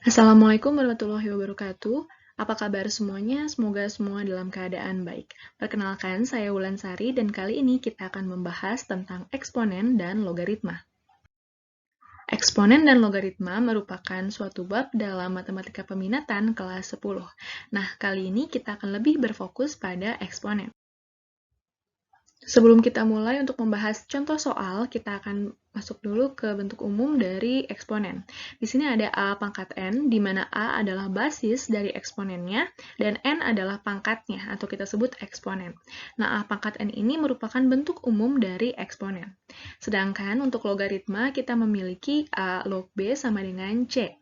Assalamualaikum warahmatullahi wabarakatuh. Apa kabar semuanya? Semoga semua dalam keadaan baik. Perkenalkan, saya Wulansari dan kali ini kita akan membahas tentang eksponen dan logaritma. Eksponen dan logaritma merupakan suatu bab dalam matematika peminatan kelas 10. Nah, kali ini kita akan lebih berfokus pada eksponen. Sebelum kita mulai untuk membahas contoh soal, kita akan masuk dulu ke bentuk umum dari eksponen. Di sini ada A pangkat N, di mana A adalah basis dari eksponennya, dan N adalah pangkatnya, atau kita sebut eksponen. Nah, A pangkat N ini merupakan bentuk umum dari eksponen. Sedangkan untuk logaritma, kita memiliki A log B sama dengan C.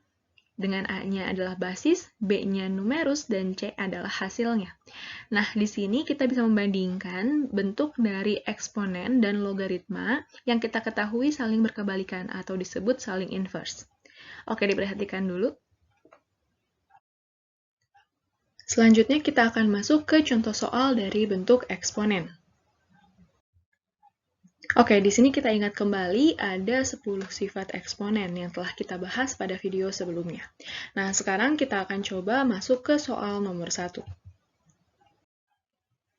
Dengan A-nya adalah basis, B-nya numerus, dan C adalah hasilnya. Nah, di sini kita bisa membandingkan bentuk dari eksponen dan logaritma yang kita ketahui saling berkebalikan atau disebut saling inverse. Oke, diperhatikan dulu. Selanjutnya kita akan masuk ke contoh soal dari bentuk eksponen. Oke, di sini kita ingat kembali ada 10 sifat eksponen yang telah kita bahas pada video sebelumnya. Nah, sekarang kita akan coba masuk ke soal nomor 1.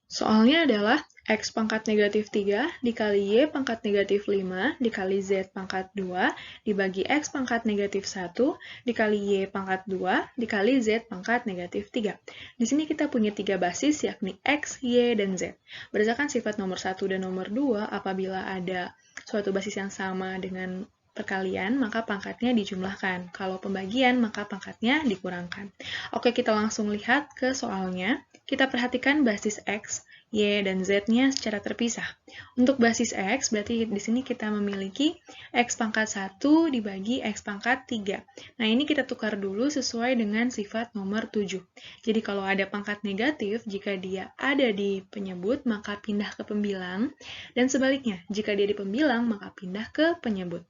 Soalnya adalah X pangkat negatif 3 dikali Y pangkat negatif 5 dikali Z pangkat 2 dibagi X pangkat negatif 1 dikali Y pangkat 2 dikali Z pangkat negatif 3. Di sini kita punya 3 basis yakni X, Y, dan Z. Berdasarkan sifat nomor 1 dan nomor 2, apabila ada suatu basis yang sama dengan perkalian, maka pangkatnya dijumlahkan. Kalau pembagian, maka pangkatnya dikurangkan. Oke, kita langsung lihat ke soalnya. Kita perhatikan basis X, Y, dan Z-nya secara terpisah. Untuk basis X, berarti di sini kita memiliki X pangkat 1 dibagi X pangkat 3. Nah, ini kita tukar dulu sesuai dengan sifat nomor 7. Jadi, kalau ada pangkat negatif, jika dia ada di penyebut, maka pindah ke pembilang. Dan sebaliknya, jika dia di pembilang, maka pindah ke penyebut.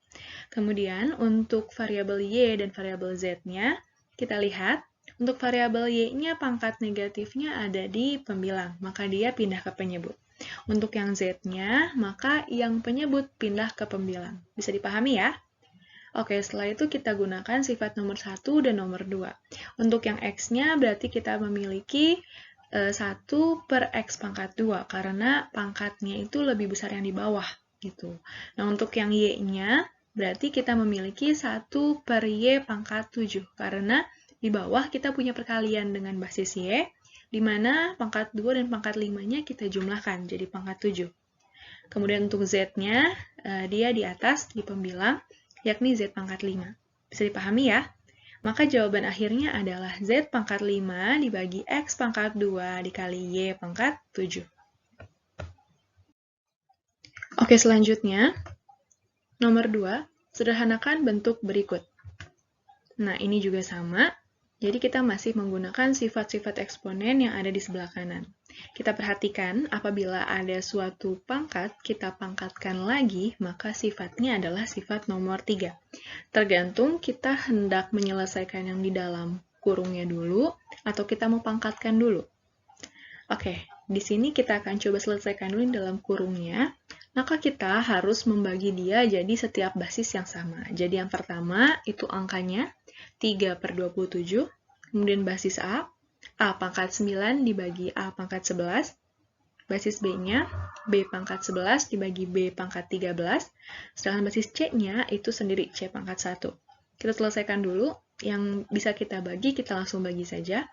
Kemudian, untuk variabel Y dan variabel Z-nya, kita lihat. Untuk variabel Y-nya pangkat negatifnya ada di pembilang, maka dia pindah ke penyebut. Untuk yang Z-nya, maka yang penyebut pindah ke pembilang. Bisa dipahami ya? Oke, setelah itu kita gunakan sifat nomor 1 dan nomor 2. Untuk yang X-nya berarti kita memiliki 1 per X pangkat 2, karena pangkatnya itu lebih besar yang di bawah. Gitu. Nah, untuk yang Y-nya berarti kita memiliki 1 per Y pangkat 7, karena di bawah kita punya perkalian dengan basis Y, di mana pangkat 2 dan pangkat 5-nya kita jumlahkan, jadi pangkat 7. Kemudian untuk Z-nya, dia di atas, di pembilang, yakni Z pangkat 5. Bisa dipahami ya? Maka jawaban akhirnya adalah Z pangkat 5 dibagi X pangkat 2 dikali Y pangkat 7. Oke, selanjutnya, nomor 2, sederhanakan bentuk berikut. Nah, ini juga sama. Jadi kita masih menggunakan sifat-sifat eksponen yang ada di sebelah kanan. Kita perhatikan apabila ada suatu pangkat, kita pangkatkan lagi, maka sifatnya adalah sifat nomor 3. Tergantung kita hendak menyelesaikan yang di dalam kurungnya dulu, atau kita mau pangkatkan dulu. Oke, di sini kita akan coba selesaikan dulu dalam kurungnya. Maka kita harus membagi dia jadi setiap basis yang sama. Jadi yang pertama itu angkanya 3 per 27, kemudian basis A pangkat 9 dibagi A pangkat 11, basis B-nya, B pangkat 11 dibagi B pangkat 13, sedangkan basis C-nya itu sendiri C pangkat 1. Kita selesaikan dulu, yang bisa kita bagi, kita langsung bagi saja.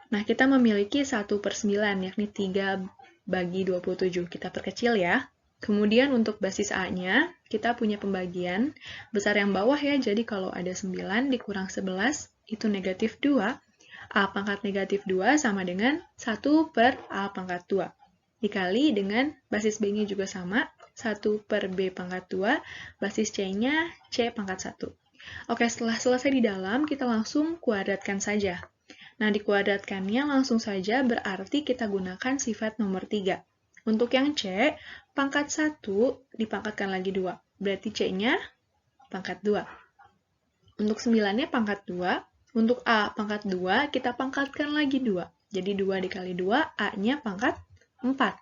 Nah, kita memiliki 1 per 9, yakni 3 bagi 27. Kita perkecil ya. Kemudian untuk basis A-nya, kita punya pembagian besar yang bawah ya, jadi kalau ada 9 dikurang 11, itu negatif 2. A pangkat negatif 2 sama dengan 1 per A pangkat 2. Dikali dengan basis B-nya juga sama, 1 per B pangkat 2, basis C-nya C pangkat 1. Oke, setelah selesai di dalam, kita langsung kuadratkan saja. Nah, dikuadratkannya langsung saja berarti kita gunakan sifat nomor 3. Untuk yang C, pangkat 1 dipangkatkan lagi 2. Berarti C-nya pangkat 2. Untuk 9-nya pangkat 2. Untuk A pangkat 2, kita pangkatkan lagi 2. Jadi 2 dikali 2, A-nya pangkat 4.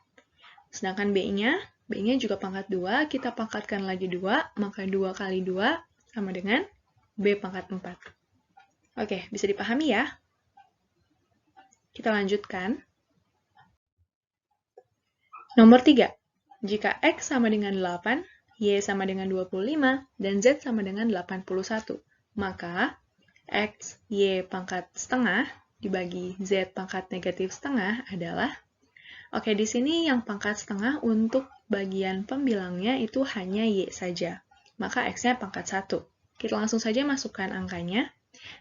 Sedangkan B-nya juga pangkat 2, kita pangkatkan lagi 2, maka 2 kali 2 sama dengan B pangkat 4. Oke, bisa dipahami ya? Kita lanjutkan. Nomor 3. Jika X sama dengan 8, Y sama dengan 25, dan Z sama dengan 81, maka X, Y pangkat setengah dibagi Z pangkat negatif setengah adalah, oke, di sini yang pangkat setengah untuk bagian pembilangnya itu hanya Y saja. Maka X-nya pangkat 1. Kita langsung saja masukkan angkanya.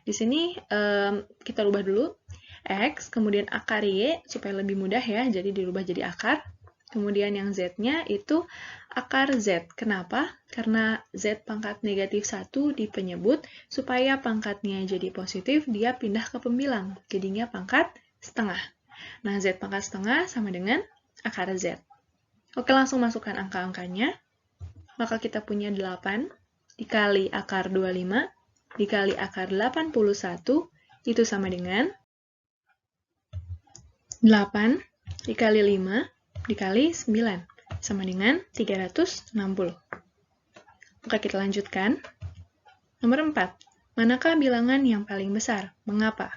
Di sini kita rubah dulu. X, kemudian akar Y, supaya lebih mudah ya, jadi dirubah jadi akar. Kemudian yang Z-nya itu akar Z. Kenapa? Karena Z pangkat negatif 1 di penyebut, supaya pangkatnya jadi positif, dia pindah ke pembilang. Jadinya pangkat setengah. Nah, Z pangkat setengah sama dengan akar Z. Oke, langsung masukkan angka-angkanya. Maka kita punya 8 dikali akar 25 dikali akar 81, itu sama dengan 8 dikali 5 dikali 9, sama dengan 360. Oke, kita lanjutkan. Nomor 4. Manakah bilangan yang paling besar? Mengapa?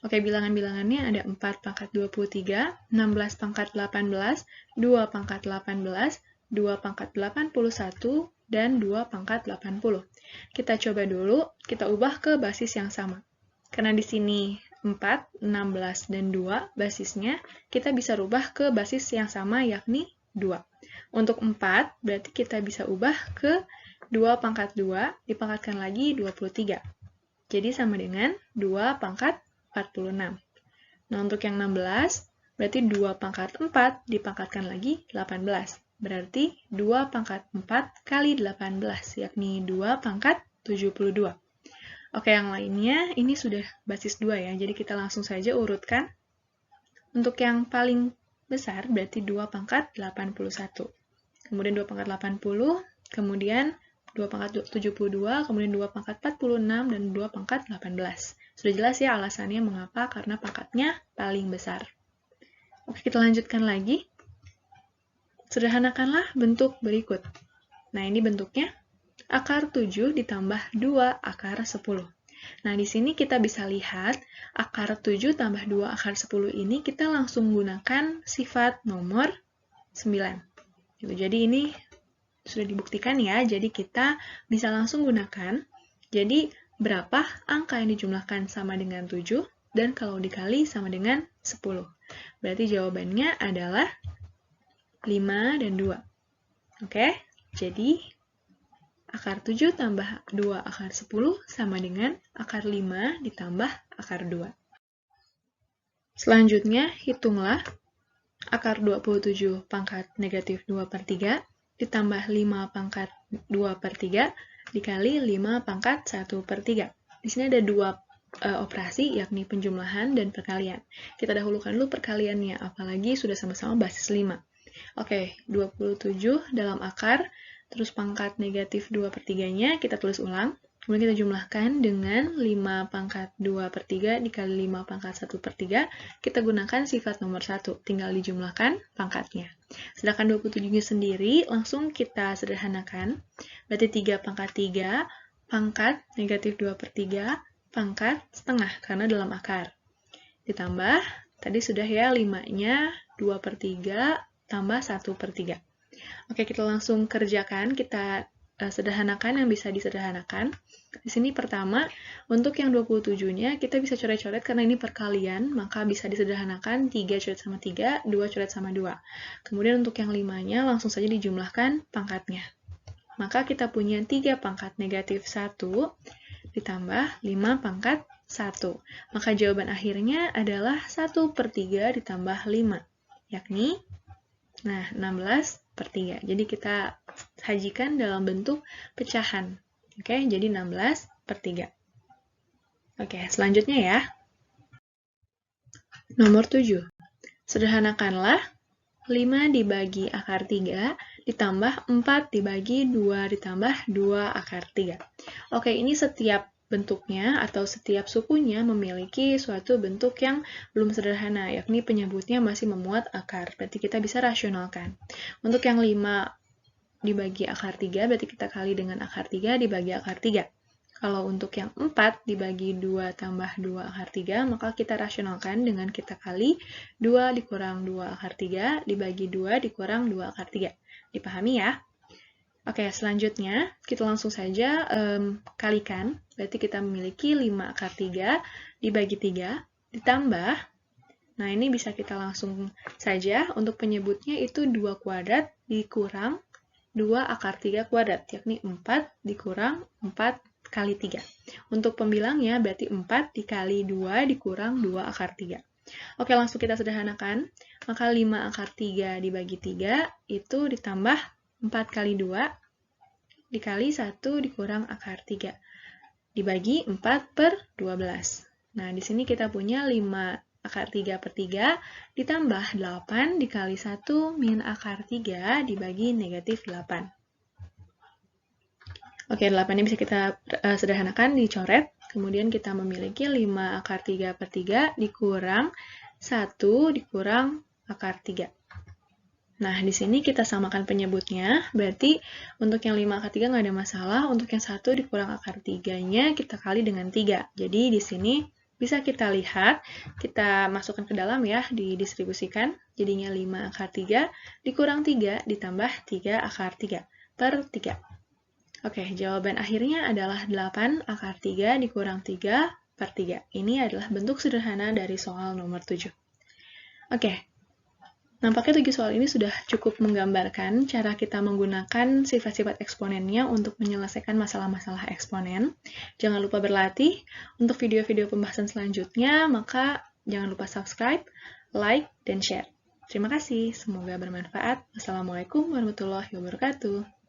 Oke, bilangan-bilangannya ada 4 pangkat 23, 16 pangkat 18, 2 pangkat 18, 2 pangkat 81, dan 2 pangkat 80. Kita coba dulu, kita ubah ke basis yang sama. Karena di sini 4, 16, dan 2 basisnya, kita bisa rubah ke basis yang sama, yakni 2. Untuk 4, berarti kita bisa ubah ke 2 pangkat 2, dipangkatkan lagi 23. Jadi sama dengan 2 pangkat 46. Nah, untuk yang 16, berarti 2 pangkat 4 dipangkatkan lagi 18. Berarti 2 pangkat 4 kali 18, yakni 2 pangkat 72. Oke, yang lainnya ini sudah basis 2 ya, jadi kita langsung saja urutkan. Untuk yang paling besar berarti 2 pangkat 81. Kemudian 2 pangkat 80, kemudian 2 pangkat 72, kemudian 2 pangkat 46, dan 2 pangkat 18. Sudah jelas ya alasannya mengapa, karena pangkatnya paling besar. Oke, kita lanjutkan lagi. Sederhanakanlah bentuk berikut. Nah, ini bentuknya. Akar 7 ditambah 2 akar 10. Nah, di sini kita bisa lihat akar 7 tambah 2 akar 10 ini kita langsung gunakan sifat nomor 9. Jadi ini sudah dibuktikan ya, jadi kita bisa langsung gunakan. Jadi berapa angka yang dijumlahkan sama dengan 7, dan kalau dikali sama dengan 10. Berarti jawabannya adalah 5 dan 2. Oke, jadi akar 7 tambah 2 akar 10 sama dengan akar 5 ditambah akar 2. Selanjutnya, hitunglah akar 27 pangkat negatif 2 per 3 ditambah 5 pangkat 2 per 3 dikali 5 pangkat 1 per 3. Di sini ada dua operasi, yakni penjumlahan dan perkalian. Kita dahulukan dulu perkaliannya, apalagi sudah sama-sama basis 5. Oke, 27 dalam akar, terus pangkat negatif 2 per 3-nya kita tulis ulang. Kemudian kita jumlahkan dengan 5 pangkat 2 per 3 dikali 5 pangkat 1 per 3. Kita gunakan sifat nomor 1, tinggal dijumlahkan pangkatnya. Sedangkan 27-nya sendiri, langsung kita sederhanakan. Berarti 3 pangkat 3, pangkat negatif 2 per 3, pangkat setengah, karena dalam akar. Ditambah, tadi sudah ya 5-nya 2 per 3 tambah 1 per 3. Oke, kita langsung kerjakan, kita sederhanakan yang bisa disederhanakan. Di sini pertama, untuk yang 27-nya kita bisa coret-coret karena ini perkalian, maka bisa disederhanakan 3 coret sama 3, 2 coret sama 2. Kemudian untuk yang 5-nya langsung saja dijumlahkan pangkatnya. Maka kita punya 3 pangkat negatif 1 ditambah 5 pangkat 1. Maka jawaban akhirnya adalah 1 per 3 ditambah 5, yakni 16 per 3. Jadi kita sajikan dalam bentuk pecahan. Oke, jadi 16 per 3. Oke, selanjutnya ya. Nomor 7. Sederhanakanlah 5 dibagi akar 3 ditambah 4 dibagi 2 ditambah 2 akar 3. Oke, ini setiap bentuknya atau setiap sukunya memiliki suatu bentuk yang belum sederhana, yakni penyebutnya masih memuat akar. Berarti kita bisa rasionalkan. Untuk yang 5 dibagi akar 3, berarti kita kali dengan akar 3 dibagi akar 3. Kalau untuk yang 4 dibagi 2 tambah 2 akar 3, maka kita rasionalkan dengan kita kali 2 dikurang 2 akar 3 dibagi 2 dikurang 2 akar 3. Dipahami ya? Oke, selanjutnya kita langsung saja kalikan. Berarti kita memiliki 5 akar 3 dibagi 3 ditambah. Nah, ini bisa kita langsung saja untuk penyebutnya itu 2 kuadrat dikurang 2 akar 3 kuadrat, yakni 4 dikurang 4 kali 3. Untuk pembilangnya berarti 4 dikali 2 dikurang 2 akar 3. Oke, langsung kita sederhanakan. Maka 5 akar 3 dibagi 3 itu ditambah 4 kali 2 dikali 1 dikurang akar 3. Dibagi 4 per 12. Nah, di sini kita punya 5 akar 3 per 3 ditambah 8 dikali 1 min akar 3 dibagi negatif 8. Oke, 8 ini bisa kita sederhanakan, dicoret. Kemudian kita memiliki 5 akar 3 per 3 dikurang 1 dikurang akar 3. Nah, di sini kita samakan penyebutnya, berarti untuk yang 5 akar 3 nggak ada masalah, untuk yang 1 dikurang akar 3-nya kita kali dengan 3. Jadi, di sini bisa kita lihat, kita masukkan ke dalam ya, didistribusikan, jadinya 5 akar 3 dikurang 3 ditambah 3 akar 3 per 3. Oke, jawaban akhirnya adalah 8 akar 3 dikurang 3 per 3. Ini adalah bentuk sederhana dari soal nomor 7. Oke. Nampaknya 7 soal ini sudah cukup menggambarkan cara kita menggunakan sifat-sifat eksponennya untuk menyelesaikan masalah-masalah eksponen. Jangan lupa berlatih. Untuk video-video pembahasan selanjutnya, maka jangan lupa subscribe, like, dan share. Terima kasih, semoga bermanfaat. Wassalamualaikum warahmatullahi wabarakatuh.